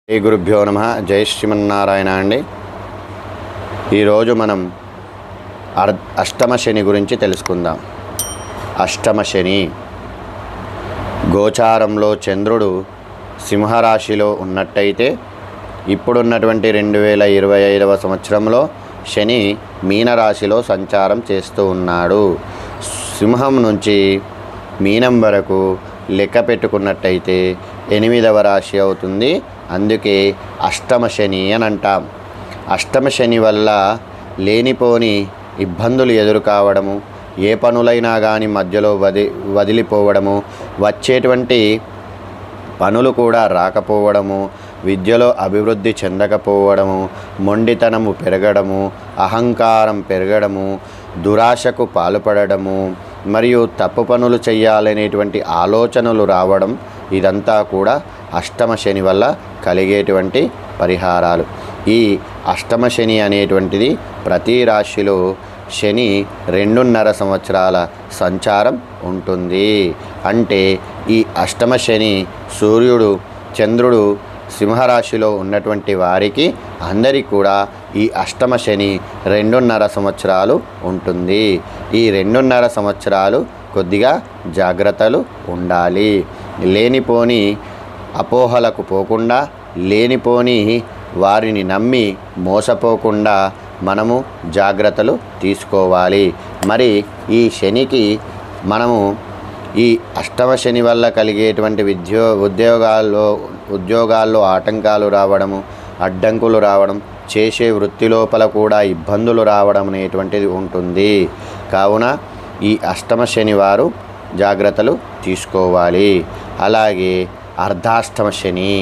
శ్రీ గురుభ్యో నమ. జై శ్రీమన్నారాయణ అండి. ఈరోజు మనం అష్టమ శని గురించి తెలుసుకుందాం. అష్టమ శని గోచారంలో చంద్రుడు సింహరాశిలో ఉన్నట్టయితే ఇప్పుడున్నటువంటి 2025వ సంవత్సరంలో శని మీనరాశిలో సంచారం చేస్తూ ఉన్నాడు. సింహం నుంచి మీనం వరకు లెక్క పెట్టుకున్నట్టయితే 8వ రాశి అవుతుంది. అందుకే అష్టమ శని అని అంటాం. అష్టమ శని వల్ల లేనిపోని ఇబ్బందులు ఎదురు కావడము, ఏ పనులైనా కానీ మధ్యలో వదిలిపోవడము, వచ్చేటువంటి పనులు కూడా రాకపోవడము, విద్యలో అభివృద్ధి చెందకపోవడము, మొండితనము పెరగడము, అహంకారం పెరగడము, దురాశకు పాల్పడము, మరియు తప్పు పనులు చేయాలనేటువంటి ఆలోచనలు రావడం, ఇదంతా కూడా అష్టమ శని వల్ల కలిగేటువంటి పరిహారాలు. ఈ అష్టమ శని అనేటువంటిది ప్రతి రాశిలో శని 2.5 సంవత్సరాల సంచారం ఉంటుంది. అంటే ఈ అష్టమ శని సూర్యుడు చంద్రుడు సింహరాశిలో ఉన్నటువంటి వారికి అందరికీ కూడా ఈ అష్టమ శని 2.5 సంవత్సరాలు ఉంటుంది. ఈ 2.5 సంవత్సరాలు కొద్దిగా జాగ్రత్తలు ఉండాలి. లేనిపోని అపోహలకు పోకుండా, లేనిపోని వారిని నమ్మి మోసపోకుండా మనము జాగ్రత్తలు తీసుకోవాలి. మరి ఈ శనికి మనము ఈ అష్టమ శని వల్ల కలిగేటువంటి ఉద్యోగాల్లో ఆటంకాలు రావడము, అడ్డంకులు రావడం, చేసే వృత్తి లోపల కూడా ఇబ్బందులు రావడం అనేటువంటిది ఉంటుంది. కావున ఈ అష్టమ శని వారు జాగ్రత్తలు తీసుకోవాలి. అలాగే అర్ధాష్టమ శని.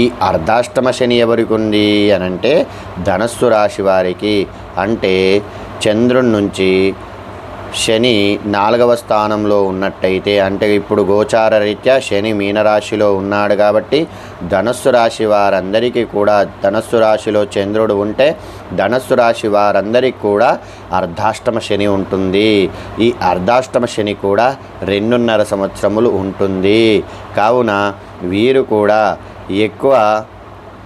ఈ అర్ధాష్టమ శని ఎవరికి ఉంది అనంటే ధనస్సు రాశి వారికి. అంటే చంద్రుడి నుంచి శని 4వ స్థానంలో ఉన్నట్టయితే, అంటే ఇప్పుడు గోచార రీత్యా శని మీనరాశిలో ఉన్నాడు కాబట్టి ధనస్సు రాశి వారందరికీ కూడా, ధనస్సు రాశిలో చంద్రుడు ఉంటే ధనస్సు రాశి వారందరికీ కూడా అర్ధాష్టమ శని ఉంటుంది. ఈ అర్ధాష్టమ శని కూడా 2.5 సంవత్సరములు ఉంటుంది. కావున వీరు కూడా ఎక్కువ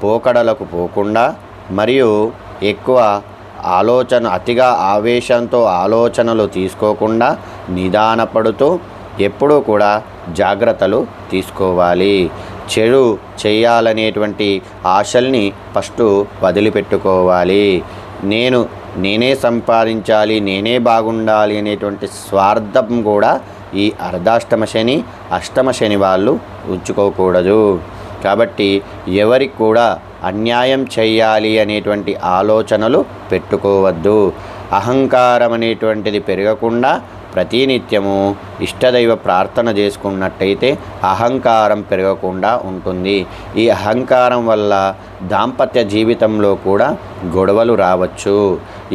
పోకడలకు పోకుండా, మరియు ఎక్కువ అతిగా ఆవేశంతో ఆలోచనలు తీసుకోకుండా నిదానపడుతూ ఎప్పుడూ కూడా జాగ్రత్తలు తీసుకోవాలి. చెడు చేయాలనేటువంటి ఆశల్ని ఫస్ట్ వదిలిపెట్టుకోవాలి. నేనే సంపాదించాలి, నేనే బాగుండాలి అనేటువంటి స్వార్థం కూడా ఈ అర్ధాష్టమ శని అష్టమ శని వాళ్ళు ఉంచుకోకూడదు. కాబట్టి ఎవరికి కూడా అన్యాయం చేయాలి అనేటువంటి ఆలోచనలు పెట్టుకోవద్దు. అహంకారం అనేటువంటిది పెరగకుండా ప్రతినిత్యము ఇష్టదైవ ప్రార్థన చేసుకున్నట్టయితే అహంకారం పెరగకుండా ఉంటుంది. ఈ అహంకారం వల్ల దాంపత్య జీవితంలో కూడా గొడవలు రావచ్చు.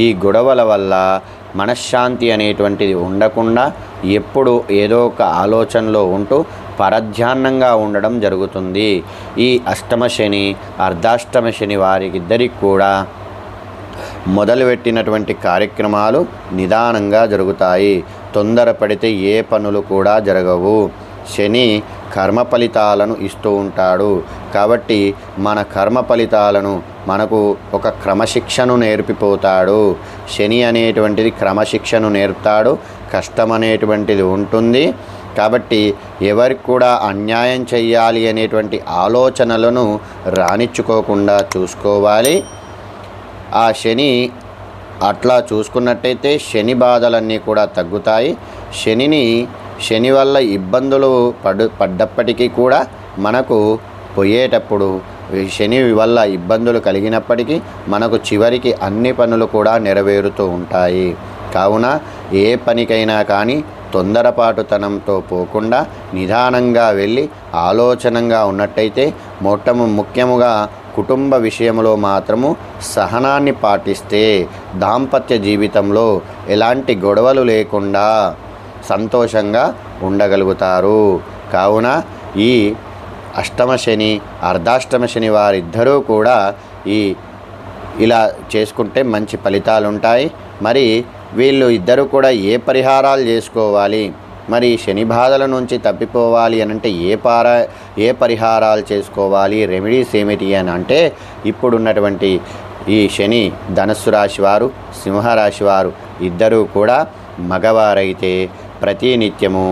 ఈ గొడవల వల్ల మనశ్శాంతి అనేటువంటిది ఉండకుండా ఎప్పుడు ఏదో ఒక ఆలోచనలో ఉంటూ పరధ్యానంగా ఉండడం జరుగుతుంది. ఈ అష్టమ శని అర్ధాష్టమ శని వారికిద్దరికి కూడా మొదలుపెట్టినటువంటి కార్యక్రమాలు నిదానంగా జరుగుతాయి. తొందరపడితే ఏ పనులు కూడా జరగవు. శని కర్మ ఫలితాలను ఇస్తూ ఉంటాడు. కాబట్టి మన కర్మ ఫలితాలను మనకు ఒక క్రమశిక్షను నేర్పిపోతాడు. శని అనేటువంటిది క్రమశిక్షను నేర్పుతాడు. కష్టం అనేటువంటిది ఉంటుంది. కాబట్టి ఎవరికి కూడా అన్యాయం చేయాలి అనేటువంటి ఆలోచనలను రానిచ్చుకోకుండా చూసుకోవాలి. ఆ శని అట్లా చూసుకున్నట్టయితే శని బాధలన్నీ కూడా తగ్గుతాయి. శని వల్ల ఇబ్బందులు పడ్డప్పటికీ కూడా మనకు పోయేటప్పుడు శని వల్ల ఇబ్బందులు కలిగినప్పటికీ మనకు చివరికి అన్ని పనులు కూడా నెరవేరుతూ ఉంటాయి. కావున ఏ పనికైనా కానీ తొందరపాటుతనంతో పోకుండా నిదానంగా వెళ్ళి ఆలోచనంగా ఉన్నట్టయితే ముఖ్యముగా కుటుంబ విషయంలో మాత్రము సహనాన్ని పాటిస్తే దాంపత్య జీవితంలో ఎలాంటి గొడవలు లేకుండా సంతోషంగా ఉండగలుగుతారు. కావున ఈ అష్టమ శని అర్ధాష్టమ శని వారిద్దరూ కూడా ఇలా చేసుకుంటే మంచి ఫలితాలు ఉంటాయి. మరి వీళ్ళు ఇద్దరు కూడా ఏ పరిహారాలు చేసుకోవాలి మరి శని బాధల నుంచి తప్పిపోవాలి అని అంటే ఏ పరిహారాలు చేసుకోవాలి, రెమెడీస్ ఏమిటి అని అంటే ఇప్పుడున్నటువంటి ఈ శని ధనుస్సు రాశి వారు, సింహరాశి వారు ఇద్దరూ కూడా మగవారైతే ప్రతినిత్యము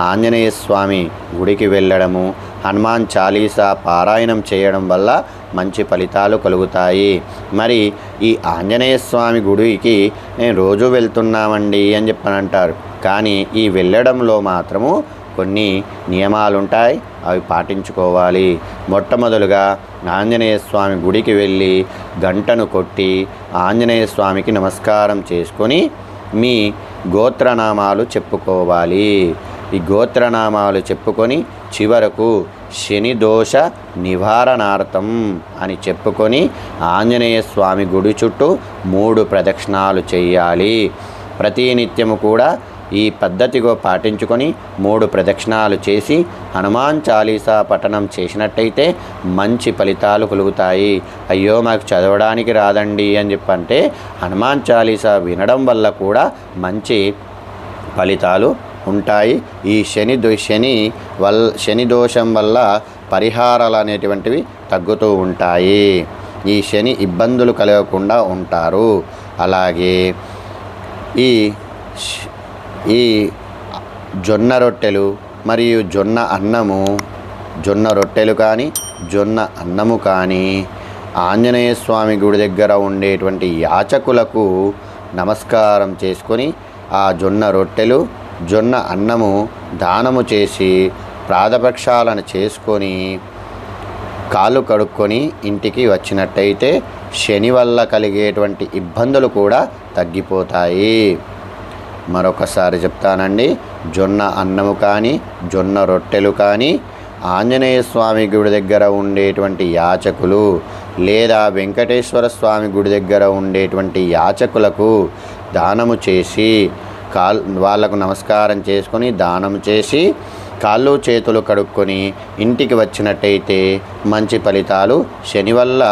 ఆంజనేయ స్వామి గుడికి వెళ్ళడము, హనుమాన్ చాలీసా పారాయణం చేయడం వల్ల మంచి ఫలితాలు కలుగుతాయి. మరి ఈ ఆంజనేయ స్వామి గుడికి నేను రోజు వెళ్తున్నామండి అని చెప్పని అంటారు. కానీ ఈ వెళ్ళడంలో మాత్రము కొన్ని నియమాలు ఉంటాయి, అవి పాటించుకోవాలి. మొట్టమొదలుగా ఆంజనేయ స్వామి గుడికి వెళ్ళి గంటను కొట్టి ఆంజనేయ స్వామికి నమస్కారం చేసుకొని మీ గోత్రనామాలు చెప్పుకోవాలి. ఈ గోత్రనామాలు చెప్పుకొని చివరకు శని దోష నివారణార్థం అని చెప్పుకొని ఆంజనేయ స్వామి గుడి చుట్టూ 3 ప్రదక్షిణాలు చేయాలి. ప్రతినిత్యము కూడా ఈ పద్ధతిగా పాటించుకొని 3 ప్రదక్షిణాలు చేసి హనుమాన్ చాలీసా పఠనం చేసినట్టయితే మంచి ఫలితాలు కలుగుతాయి. అయ్యో మాకు చదవడానికి రాదండి అని చెప్పంటే హనుమాన్ చాలీసా వినడం వల్ల కూడా మంచి ఫలితాలు ఉంటాయి. ఈ శని దోషం వల్ల పరిహారాలు అనేటువంటివి తగ్గుతూ ఉంటాయి. ఈ శని ఇబ్బందులు కలగకుండా ఉంటారు. అలాగే ఈ జొన్న రొట్టెలు మరియు జొన్న అన్నము, జొన్న రొట్టెలు కానీ జొన్న అన్నము కానీ ఆంజనేయ స్వామి గుడి దగ్గర ఉండేటువంటి యాచకులకు నమస్కారం చేసుకొని ఆ జొన్న రొట్టెలు జొన్న అన్నము దానము చేసి ప్రాతపక్షాలను చేసుకొని కాళ్ళు కడుక్కొని ఇంటికి వచ్చినట్టయితే శని వల్ల కలిగేటువంటి ఇబ్బందులు కూడా తగ్గిపోతాయి. మరొకసారి చెప్తానండి, జొన్న అన్నము కానీ జొన్న రొట్టెలు కానీ ఆంజనేయ స్వామి గుడి దగ్గర ఉండేటువంటి యాచకులు లేదా వెంకటేశ్వర స్వామి గుడి దగ్గర ఉండేటువంటి యాచకులకు దానము చేసి వాళ్ళకు నమస్కారం చేసుకొని దానం చేసి కాళ్ళు చేతులు కడుక్కొని ఇంటికి వచ్చినట్టయితే మంచి ఫలితాలు శని వల్ల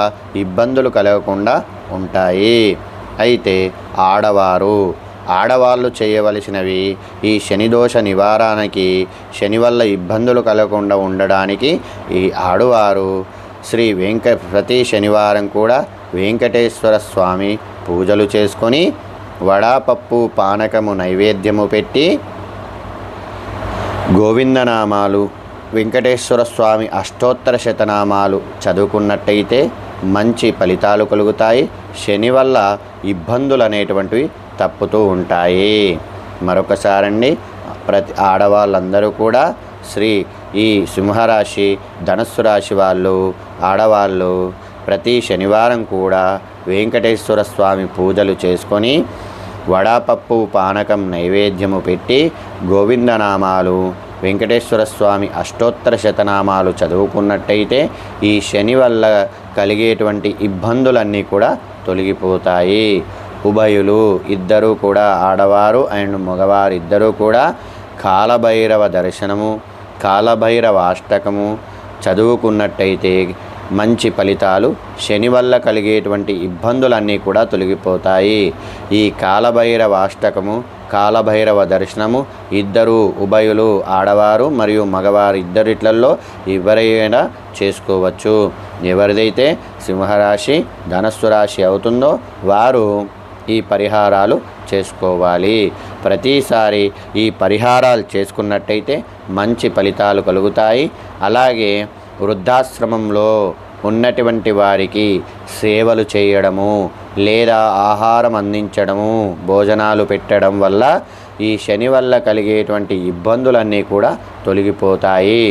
ఇబ్బందులు కలగకుండా ఉంటాయి. అయితే ఆడవాళ్ళు చేయవలసినవి ఈ శనిదోష నివారణకి, శని వల్ల ఇబ్బందులు కలగకుండా ఉండడానికి ఈ ఆడవారు ప్రతి శనివారం కూడా వెంకటేశ్వర స్వామి పూజలు చేసుకొని వడాపప్పు పానకము నైవేద్యము పెట్టి గోవిందనామాలు, వెంకటేశ్వర స్వామి అష్టోత్తర శతనామాలు చదువుకున్నట్టయితే మంచి ఫలితాలు కలుగుతాయి. శని వల్ల ఇబ్బందులు అనేటువంటివి తప్పుతూ ఉంటాయి. మరొకసారండి, ప్రతి ఆడవాళ్ళందరూ కూడా ఈ సింహరాశి ధనుస్సు రాశి ఆడవాళ్ళు ప్రతి శనివారం కూడా వెంకటేశ్వర స్వామి పూజలు చేసుకొని వడాపప్పు పానకం నైవేద్యము పెట్టి గోవిందనామాలు, వెంకటేశ్వర స్వామి అష్టోత్తర శతనామాలు చదువుకున్నట్టయితే ఈ శని వల్ల కలిగేటువంటి ఇబ్బందులన్నీ కూడా తొలగిపోతాయి. ఉభయులు ఇద్దరూ కూడా, ఆడవారు అండ్ మగవారు ఇద్దరూ కూడా కాలభైరవ దర్శనము, కాలభైరవ అష్టకము చదువుకున్నట్టయితే మంచి ఫలితాలు, శని వల్ల కలిగేటువంటి ఇబ్బందులన్నీ కూడా తొలగిపోతాయి. ఈ కాలభైరవ అష్టకము, కాలభైరవ దర్శనము ఉభయులు ఆడవారు మరియు మగవారు ఇద్దరిట్లలో ఎవరైనా చేసుకోవచ్చు. ఎవరిదైతే సింహరాశి ధనుస్సు రాశి అవుతుందో వారు ఈ పరిహారాలు చేసుకోవాలి. ప్రతిసారి ఈ పరిహారాలు చేసుకున్నట్టయితే మంచి ఫలితాలు కలుగుతాయి. అలాగే వృద్ధాశ్రమంలో ఉన్నటువంటి వారికి సేవలు చేయడము లేదా ఆహారం అందించడము, భోజనాలు పెట్టడం వల్ల ఈ శని వల్ల కలిగేటువంటి ఇబ్బందులన్నీ కూడా తొలగిపోతాయి.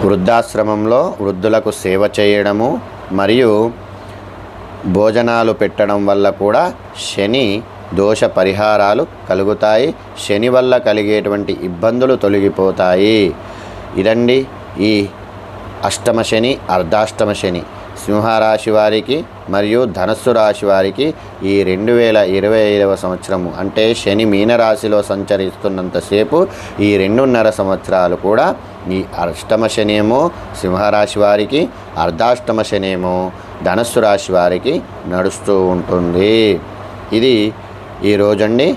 వృద్ధాశ్రమంలో వృద్ధులకు సేవ చేయడము మరియు భోజనాలు పెట్టడం వల్ల కూడా శని దోష పరిహారాలు కలుగుతాయి. శని వల్ల కలిగేటువంటి ఇబ్బందులు తొలగిపోతాయి. ఇదండి ఈ అష్టమ శని, అర్ధాష్టమ శని సింహరాశి వారికి మరియు ధనుస్సు రాశి వారికి ఈ 2025వ సంవత్సరము అంటే శని మీనరాశిలో సంచరిస్తున్నంతసేపు ఈ 2.5 సంవత్సరాలు కూడా ఈ అష్టమ శనేమో సింహరాశి వారికి, అర్ధాష్టమ శనేమో ధనుస్సు రాశి వారికి నడుస్తూ ఉంటుంది. ఇది ఈరోజండి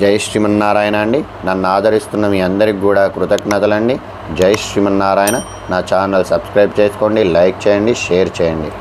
జై శ్రీమన్నారాయణ అండి. నన్ను ఆదరిస్తున్న మీ అందరికి కూడా కృతజ్ఞతలండి. జై శ్రీమన్నారాయణ. నా ఛానల్ సబ్స్క్రైబ్ చేసుకోండి, లైక్ చేయండి, షేర్ చేయండి.